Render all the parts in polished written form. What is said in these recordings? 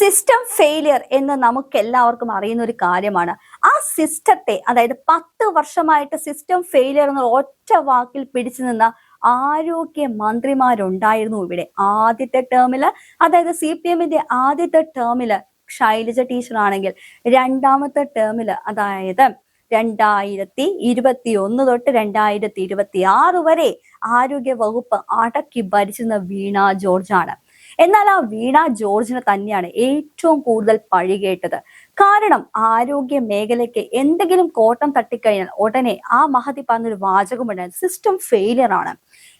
System failure എന്ന് നമുക്ക് എല്ലാവർക്കും അറിയുന്ന ഒരു കാര്യമാണ്. ആ സിസ്റ്റത്തെ, അതായത് 10 വർഷമായിട്ട് സിസ്റ്റം ഫെയിലിയർ എന്ന ഒറ്റ വാക്കിൽ പിടിച്ചു നിന്ന ആരോഗ്യ മന്ത്രിമാരുണ്ടായിരുന്നു ഇവിടെ. ആദ്യത്തെ ടേമില്, അതായത് CPM-ന്റെ ആദ്യത്തെ ടേമില് ശൈലജ ടീച്ചർ ആണെങ്കിൽ, രണ്ടാമത്തെ ടേമില്, അതായത് 2021 തൊട്ട് 2026 വരെ ആരോഗ്യ വകുപ്പ് അടക്കി ഭരിച്ചിരുന്ന വീണ ജോർജ് ആണ്. എന്നാൽ ആ വീണ ജോർജിന് തന്നെയാണ് ഏറ്റവും കൂടുതൽ പഴി കേട്ടത്. കാരണം ആരോഗ്യ മേഖലയ്ക്ക് എന്തെങ്കിലും കോട്ടം തട്ടിക്കഴിഞ്ഞാൽ ഉടനെ ആ മഹതി പറഞ്ഞൊരു വാചകമുണ്ടായിരുന്നു, സിസ്റ്റം ഫെയിലിയർ ആണ്.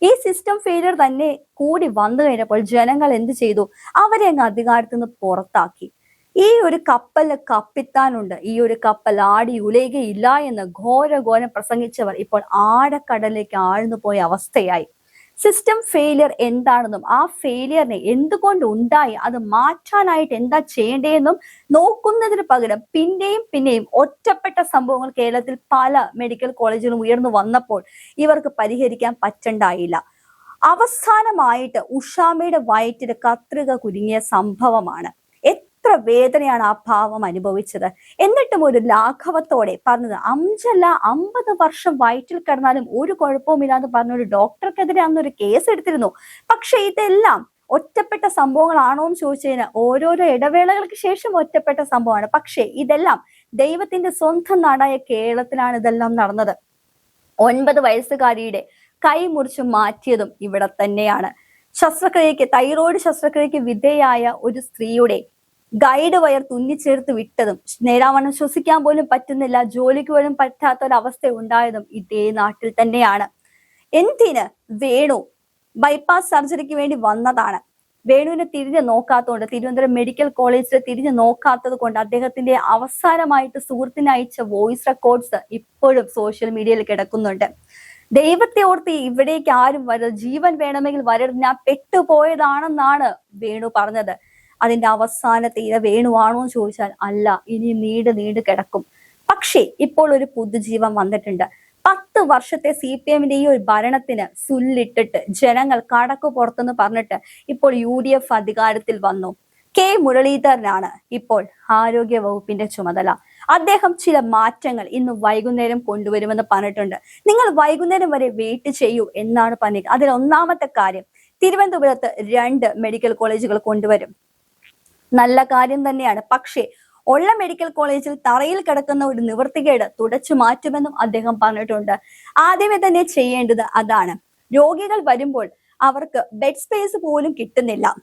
ഈ സിസ്റ്റം ഫെയിലിയർ തന്നെ കൂടി വന്നു കഴിഞ്ഞപ്പോൾ ജനങ്ങൾ എന്ത് ചെയ്തു? അവരെ അങ്ങ് അധികാരത്തിൽ നിന്ന് പുറത്താക്കി. ഈ ഒരു കപ്പലിന് കപ്പിത്താനുണ്ട്, ഈ ഒരു കപ്പൽ ആടി ഉലയുകയില്ല എന്ന് ഘോരം പ്രസംഗിച്ചവർ ഇപ്പോൾ ആഴക്കടലിലേക്ക് ആഴ്ന്നു പോയ അവസ്ഥയായി. സിസ്റ്റം ഫെയിലിയർ എന്താണെന്നും ആ ഫെയിലിയറിനെ എന്തുകൊണ്ട് ഉണ്ടായി, അത് മാറ്റാനായിട്ട് എന്താ ചെയ്യേണ്ടതെന്നും നോക്കുന്നതിന് പകരം പിന്നെയും ഒറ്റപ്പെട്ട സംഭവങ്ങൾ കേരളത്തിൽ പല മെഡിക്കൽ കോളേജുകളും ഉയർന്നു വന്നപ്പോൾ ഇവർക്ക് പരിഹരിക്കാൻ പറ്റണ്ടായില്ല. അവസാനമായിട്ട് ഉഷാമയുടെ വയറ്റിൽ കത്രിക കുരുങ്ങിയ സംഭവമാണ്. എത്ര വേദനയാണ് ആ പാവം അനുഭവിച്ചത്. എന്നിട്ടും ഒരു ലാഘവത്തോടെ പറഞ്ഞത്, 5 അല്ല 50 വർഷം വയറ്റിൽ കിടന്നാലും ഒരു കുഴപ്പവുമില്ലാന്ന് പറഞ്ഞ ഒരു ഡോക്ടർക്കെതിരെ അന്നൊരു കേസ് എടുത്തിരുന്നു. പക്ഷെ ഇതെല്ലാം ഒറ്റപ്പെട്ട സംഭവങ്ങളാണോ എന്ന് ചോദിച്ചു കഴിഞ്ഞാൽ ഓരോരോ ഇടവേളകൾക്ക് ശേഷം ഒറ്റപ്പെട്ട സംഭവമാണ്. പക്ഷെ ഇതെല്ലാം ദൈവത്തിന്റെ സ്വന്തം നാടായ കേരളത്തിലാണ് ഇതെല്ലാം നടന്നത്. 9 വയസ്സുകാരിയുടെ കൈ മുറിച്ച് മാറ്റിയതും ഇവിടെ തന്നെയാണ്. തൈറോയ്ഡ് ശസ്ത്രക്രിയക്ക് വിധേയായ ഒരു സ്ത്രീയുടെ ഗൈഡ് വയർ തുന്നിച്ചേർത്ത് വിട്ടതും, നേരാവണ്ണം ശ്വസിക്കാൻ പോലും പറ്റുന്നില്ല, ജോലിക്ക് പോലും പറ്റാത്ത ഒരവസ്ഥ ഉണ്ടായതും ഇതേ നാട്ടിൽ തന്നെയാണ്. എന്തിന്? വേണു ബൈപ്പാസ് സർജറിക്ക് വേണ്ടി വന്നതാണ്. വേണുവിനെ തിരിഞ്ഞു നോക്കാത്തതുകൊണ്ട്, തിരുവനന്തപുരം മെഡിക്കൽ കോളേജിൽ തിരിഞ്ഞു നോക്കാത്തത് കൊണ്ട് അദ്ദേഹത്തിന്റെ അവസാനമായിട്ട് സുഹൃത്തിന് അയച്ച വോയിസ് റെക്കോർഡ്സ് ഇപ്പോഴും സോഷ്യൽ മീഡിയയിൽ കിടക്കുന്നുണ്ട്. ദൈവത്തെ ഓർത്ത് ഇവിടേക്ക് ആരും വരരുത്, ജീവൻ വേണമെങ്കിൽ വരരുത്, ഞാൻ പെട്ടുപോയതാണെന്നാണ് വേണു പറഞ്ഞത്. അതിന്റെ അവസാനത്തെ ഇര വേണുവാണോ എന്ന് ചോദിച്ചാൽ അല്ല, ഇനി നീണ്ട് കിടക്കും. പക്ഷേ ഇപ്പോൾ ഒരു പുതുജീവൻ വന്നിട്ടുണ്ട്. 10 വർഷത്തെ CPM-ന്റെ ഈ ഒരു ഭരണത്തിന് സുല്ലിട്ടിട്ട് ജനങ്ങൾ കടക്കു പുറത്തെന്ന് പറഞ്ഞിട്ട് ഇപ്പോൾ UDF അധികാരത്തിൽ വന്നു. K. മുരളീധരനാണ് ഇപ്പോൾ ആരോഗ്യ വകുപ്പിന്റെ ചുമതല. അദ്ദേഹം ചില മാറ്റങ്ങൾ ഇന്ന് വൈകുന്നേരം കൊണ്ടുവരുമെന്ന് പറഞ്ഞിട്ടുണ്ട്. നിങ്ങൾ വൈകുന്നേരം വരെ വെയിറ്റ് ചെയ്യൂ എന്നാണ് പറഞ്ഞത്. അതിൽ ഒന്നാമത്തെ കാര്യം, തിരുവനന്തപുരത്ത് 2 മെഡിക്കൽ കോളേജുകൾ കൊണ്ടുവരും. നല്ല കാര്യം തന്നെയാണ്. പക്ഷേ ഉള്ള മെഡിക്കൽ കോളേജിൽ തറയിൽ കിടക്കുന്ന ഒരു നിവൃത്തികേട് തുടച്ചു മാറ്റുമെന്നും അദ്ദേഹം പറഞ്ഞിട്ടുണ്ട്. ആദ്യമേ തന്നെ ചെയ്യേണ്ടത് അതാണ്. രോഗികൾ വരുമ്പോൾ അവർക്ക് ബെഡ് സ്പേസ് പോലും കിട്ടുന്നില്ല.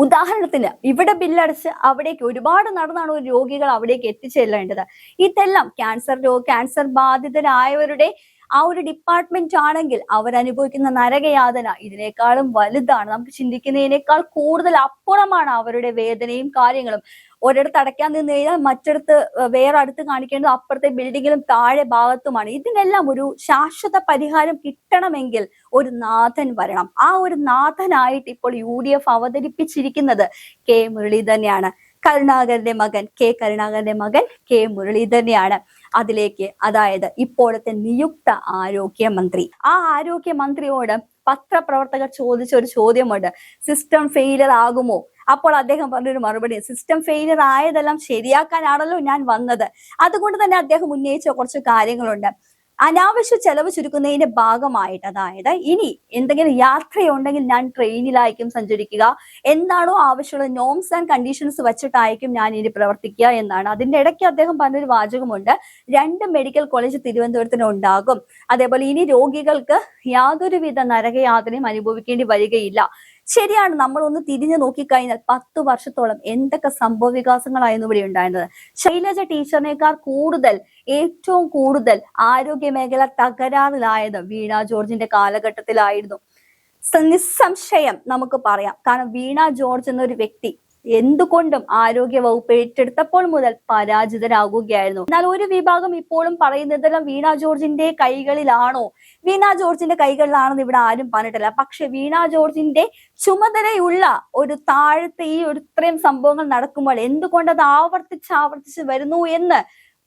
ഉദാഹരണത്തിന് ഇവിടെ ബില്ലടച്ച് അവിടേക്ക് ഒരുപാട് നടന്നാണ് ഒരു രോഗികൾ അവിടേക്ക് എത്തിച്ചെല്ലേണ്ടത്. ഇതെല്ലാം ക്യാൻസർ ബാധിതരായവരുടെ ആ ഒരു ഡിപ്പാർട്ട്മെന്റ് ആണെങ്കിൽ അവരനുഭവിക്കുന്ന നരകയാതന ഇതിനേക്കാളും വലുതാണ്. നമുക്ക് ചിന്തിക്കുന്നതിനേക്കാൾ കൂടുതൽ അപ്പുറമാണ് അവരുടെ വേദനയും കാര്യങ്ങളും. ഒരിടത്ത് അടയ്ക്കാൻ നിന്ന് കഴിഞ്ഞാൽ മറ്റിടത്ത് വേറെ അടുത്ത് കാണിക്കേണ്ടത് അപ്പുറത്തെ ബിൽഡിങ്ങിലും താഴെ ഭാഗത്തുമാണ്. ഇതിനെല്ലാം ഒരു ശാശ്വത പരിഹാരം കിട്ടണമെങ്കിൽ ഒരു നാഥൻ വരണം. ആ ഒരു നാഥനായിട്ട് ഇപ്പോൾ UDF അവതരിപ്പിച്ചിരിക്കുന്നത് K. മുരളീധരനെയാണ്. കരുണാകരന്റെ മകൻ K. മുരളീധരനെയാണ് അതിലേക്ക്, അതായത് ഇപ്പോഴത്തെ നിയുക്ത ആരോഗ്യമന്ത്രി. ആ ആരോഗ്യമന്ത്രിയോട് പത്രപ്രവർത്തകർ ചോദിച്ച ഒരു ചോദ്യമുണ്ട്, സിസ്റ്റം ഫെയിലിയർ ആകുമോ? അപ്പോൾ അദ്ദേഹം പറഞ്ഞൊരു മറുപടി, സിസ്റ്റം ഫെയിലിയർ ആയതെല്ലാം ശരിയാക്കാനാണല്ലോ ഞാൻ വന്നത്. അതുകൊണ്ട് തന്നെ അദ്ദേഹം ഉന്നയിച്ച കുറച്ച് കാര്യങ്ങളുണ്ട്. അനാവശ്യ ചെലവ് ചുരുക്കുന്നതിന്റെ ഭാഗമായിട്ട്, അതായത് ഇനി എന്തെങ്കിലും യാത്രയുണ്ടെങ്കിൽ ഞാൻ ട്രെയിനിലായിരിക്കും സഞ്ചരിക്കുക, എന്താണോ ആവശ്യമുള്ള നോംസ് ആൻഡ് കണ്ടീഷൻസ് വെച്ചിട്ടായിരിക്കും ഞാൻ ഇനി പ്രവർത്തിക്കുക എന്നാണ്. അതിന്റെ ഇടയ്ക്ക് അദ്ദേഹം പറഞ്ഞൊരു വാചകമുണ്ട്, 2 മെഡിക്കൽ കോളേജ് തിരുവനന്തപുരത്തിന് ഉണ്ടാകും, അതേപോലെ ഇനി രോഗികൾക്ക് യാതൊരുവിധ നരകയാതനയും അനുഭവിക്കേണ്ടി വരികയില്ല. ശരിയാണ്. നമ്മളൊന്ന് തിരിഞ്ഞു നോക്കിക്കഴിഞ്ഞാൽ 10 വർഷത്തോളം എന്തൊക്കെ സംഭവ വികാസങ്ങളായിരുന്നു ഇവിടെ ഉണ്ടായിരുന്നത്. ശൈലജ ടീച്ചറിനേക്കാൾ ഏറ്റവും കൂടുതൽ ആരോഗ്യ മേഖല തകരാറിലായത് വീണ ജോർജിന്റെ കാലഘട്ടത്തിലായിരുന്നു. നിസ്സംശയം നമുക്ക് പറയാം. കാരണം വീണ ജോർജ് എന്നൊരു വ്യക്തി എന്തുകൊണ്ടും ആരോഗ്യ വകുപ്പ് ഏറ്റെടുത്തപ്പോൾ മുതൽ പരാജിതരാകുകയായിരുന്നു. എന്നാൽ ഒരു വിഭാഗം ഇപ്പോഴും പറയുന്നതെല്ലാം വീണ ജോർജിന്റെ കൈകളിലാണോ, വീണ ജോർജിന്റെ കൈകളിലാണെന്ന് ഇവിടെ ആരും പറഞ്ഞിട്ടില്ല. പക്ഷെ വീണ ജോർജിന്റെ ചുമതലയുള്ള ഒരു താഴത്തെ ഈ ഒരു ഇത്രയും സംഭവങ്ങൾ നടക്കുമ്പോൾ എന്തുകൊണ്ട് അത് ആവർത്തിച്ച് വരുന്നു എന്ന്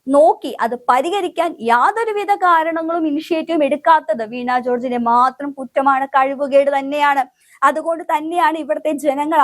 നോക്കി അത് പരിഹരിക്കാൻ യാതൊരുവിധ കാരണങ്ങളും ഇനിഷ്യേറ്റീവും എടുക്കാത്തത് വീണ ജോർജിന്റെ മാത്രം കുറ്റമാണ്, കഴിവുകേട് തന്നെയാണ്. അതുകൊണ്ട് തന്നെയാണ് ഇവിടുത്തെ ജനങ്ങൾ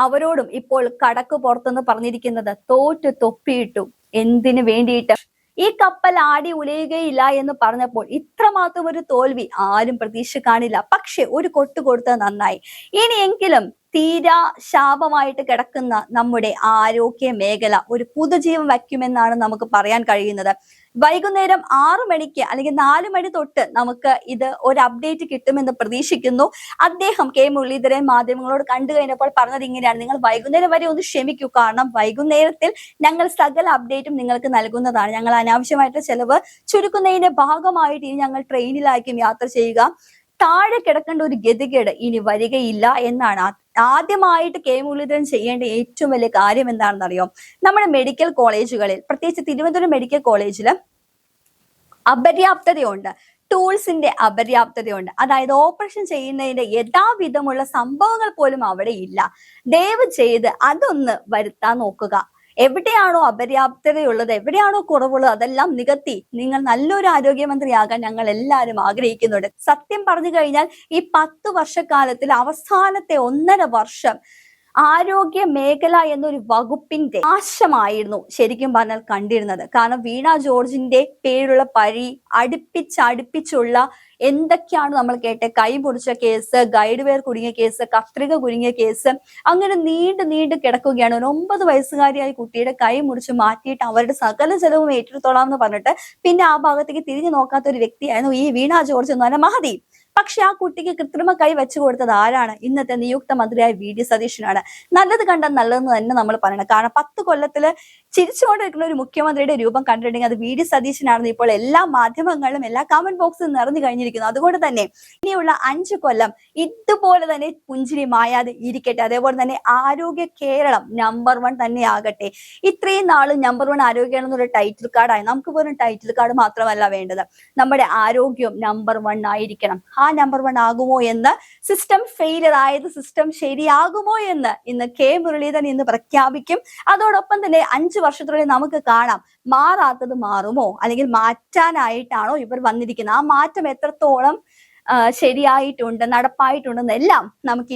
അവരോടും ഇപ്പോൾ കടക്ക് പുറത്തെന്ന് പറഞ്ഞിരിക്കുന്നത്. തോറ്റു തൊപ്പിയിട്ടു. എന്തിനു വേണ്ടിയിട്ട്? ഈ കപ്പൽ ആടി ഉലയുകയില്ല എന്ന് പറഞ്ഞപ്പോൾ ഇത്രമാത്രം ഒരു തോൽവി ആരും പ്രതീക്ഷ കാണില്ല. പക്ഷെ ഒരു കൊട്ട് കൊടുത്തത് നന്നായി. ഇനിയെങ്കിലും തീരാ ശാപമായിട്ട് കിടക്കുന്ന നമ്മുടെ ആരോഗ്യ മേഖല ഒരു പുതുജീവൻ വയ്ക്കുമെന്നാണ് നമുക്ക് പറയാൻ കഴിയുന്നത്. വൈകുന്നേരം 6 മണിക്ക് അല്ലെങ്കിൽ 4 മണി തൊട്ട് നമുക്ക് ഇത് ഒരു അപ്ഡേറ്റ് കിട്ടുമെന്ന് പ്രതീക്ഷിക്കുന്നു. അദ്ദേഹം കെ മുരളീധരൻ മാധ്യമങ്ങളോട് കണ്ടു കഴിഞ്ഞപ്പോൾ പറഞ്ഞത് ഇങ്ങനെയാണ്: നിങ്ങൾ വൈകുന്നേരം വരെ ഒന്ന് ക്ഷമിക്കൂ, കാരണം വൈകുന്നേരത്തിൽ ഞങ്ങൾ സകല അപ്ഡേറ്റും നിങ്ങൾക്ക് നൽകുന്നതാണ്. ഞങ്ങൾ അനാവശ്യമായിട്ട് ചെലവ് ചുരുക്കുന്നതിന്റെ ഭാഗമായിട്ട് ഇനി ഞങ്ങൾ ട്രെയിനിലായിരിക്കും യാത്ര ചെയ്യുക. താഴെ കിടക്കേണ്ട ഒരു ഗതികേട് ഇനി വരികയില്ല എന്നാണ്. ആദ്യമായിട്ട് കെ മുരളീധരൻ ചെയ്യേണ്ട ഏറ്റവും വലിയ കാര്യം എന്താണെന്ന് അറിയോ? നമ്മുടെ മെഡിക്കൽ കോളേജുകളിൽ, പ്രത്യേകിച്ച് തിരുവനന്തപുരം മെഡിക്കൽ കോളേജിൽ അപര്യാപ്തതയുണ്ട്. ടൂൾസിന്റെ അപര്യാപ്തതയുണ്ട്. അതായത് ഓപ്പറേഷൻ ചെയ്യുന്നതിന്റെ യഥാവിധമുള്ള സംഭവങ്ങൾ പോലും അവിടെ ഇല്ല. ദയവ് ചെയ്ത് അതൊന്ന് വരുത്താൻ നോക്കുക. എവിടെയാണോ അപര്യാപ്തതയുള്ളത്, എവിടെയാണോ കുറവുള്ളത്, അതെല്ലാം നികത്തി നിങ്ങൾ നല്ലൊരു ആരോഗ്യമന്ത്രിയാകാൻ ഞങ്ങൾ എല്ലാവരും ആഗ്രഹിക്കുന്നുണ്ട്. സത്യം പറഞ്ഞു കഴിഞ്ഞാൽ ഈ 10 വർഷക്കാലത്തിൽ അവസാനത്തെ 1.5 വർഷം ആരോഗ്യ മേഖല എന്നൊരു വകുപ്പിന്റെ നാശമായിരുന്നു ശരിക്കും പറഞ്ഞാൽ കണ്ടിരുന്നത്. കാരണം വീണ ജോർജിന്റെ പേരിലുള്ള പഴി അടുപ്പിച്ചുള്ള എന്തൊക്കെയാണ് നമ്മൾ കേട്ടെ? കൈ മുറിച്ച കേസ്, ഗൈഡ് വെയർ കുടുങ്ങിയ കേസ്, കത്രിക കുടുങ്ങിയ കേസ്, അങ്ങനെ നീണ്ടു കിടക്കുകയാണ്. ഒരു 9 വയസ്സുകാരിയായ കുട്ടിയുടെ കൈ മുറിച്ച് മാറ്റിയിട്ട് അവരുടെ സകല ചെലവും ഏറ്റെടുത്തോളാം എന്ന് പറഞ്ഞിട്ട് പിന്നെ ആ ഭാഗത്തേക്ക് തിരിഞ്ഞു നോക്കാത്ത ഒരു വ്യക്തിയായിരുന്നു ഈ വീണ ജോർജ് എന്ന് പറഞ്ഞ മഹതി. പക്ഷെ ആ കുട്ടിക്ക് കൃത്രിമ കൈ വെച്ചു കൊടുത്തത് ആരാണ്? ഇന്നത്തെ നിയുക്ത മന്ത്രിയായ വി.ഡി. സതീശനാണ്. നല്ലത് കണ്ടാൽ നല്ലതെന്ന് തന്നെ നമ്മൾ പറയണം. കാരണം 10 കൊല്ലത്തില് ചിരിച്ചുകൊണ്ടിരിക്കുന്ന ഒരു മുഖ്യമന്ത്രിയുടെ രൂപം കണ്ടിട്ടുണ്ടെങ്കിൽ അത് വി.ഡി. സതീശനാണെന്ന് ഇപ്പോൾ എല്ലാ മാധ്യമങ്ങളിലും എല്ലാ കമന്റ് ബോക്സിലും നിറഞ്ഞു കഴിഞ്ഞിരിക്കുന്നു. അതുകൊണ്ട് തന്നെ ഇനിയുള്ള 5 കൊല്ലം ഇതുപോലെ തന്നെ പുഞ്ചിരി മായാതെ ഇരിക്കട്ടെ. അതേപോലെ തന്നെ ആരോഗ്യ കേരളം നമ്പർ 1 തന്നെ ആകട്ടെ. ഇത്രയും നാളും നമ്പർ 1 ആരോഗ്യ കേരളം എന്നൊരു ടൈറ്റിൽ കാർഡായി. നമുക്ക് വെറും ടൈറ്റിൽ കാർഡ് മാത്രമല്ല വേണ്ടത്, നമ്മുടെ ആരോഗ്യം നമ്പർ 1 ആയിരിക്കണം. ആ നമ്പർ 1 ആകുമോ എന്ന്, സിസ്റ്റം ഫെയിലിയർ ആയത് സിസ്റ്റം ശരിയാകുമോ എന്ന് ഇന്ന് കെ മുരളീധരൻ ഇന്ന് പ്രഖ്യാപിക്കും. അതോടൊപ്പം തന്നെ 5 വർഷത്തിനുള്ളിൽ നമുക്ക് കാണാം മാറാത്തത് മാറുമോ, അല്ലെങ്കിൽ മാറ്റാനായിട്ടാണോ ഇവർ വന്നിരിക്കുന്നത്, ആ മാറ്റം എത്രത്തോളം ശരിയായിട്ടുണ്ട്, നടപ്പായിട്ടുണ്ടെന്നെല്ലാം നമുക്ക്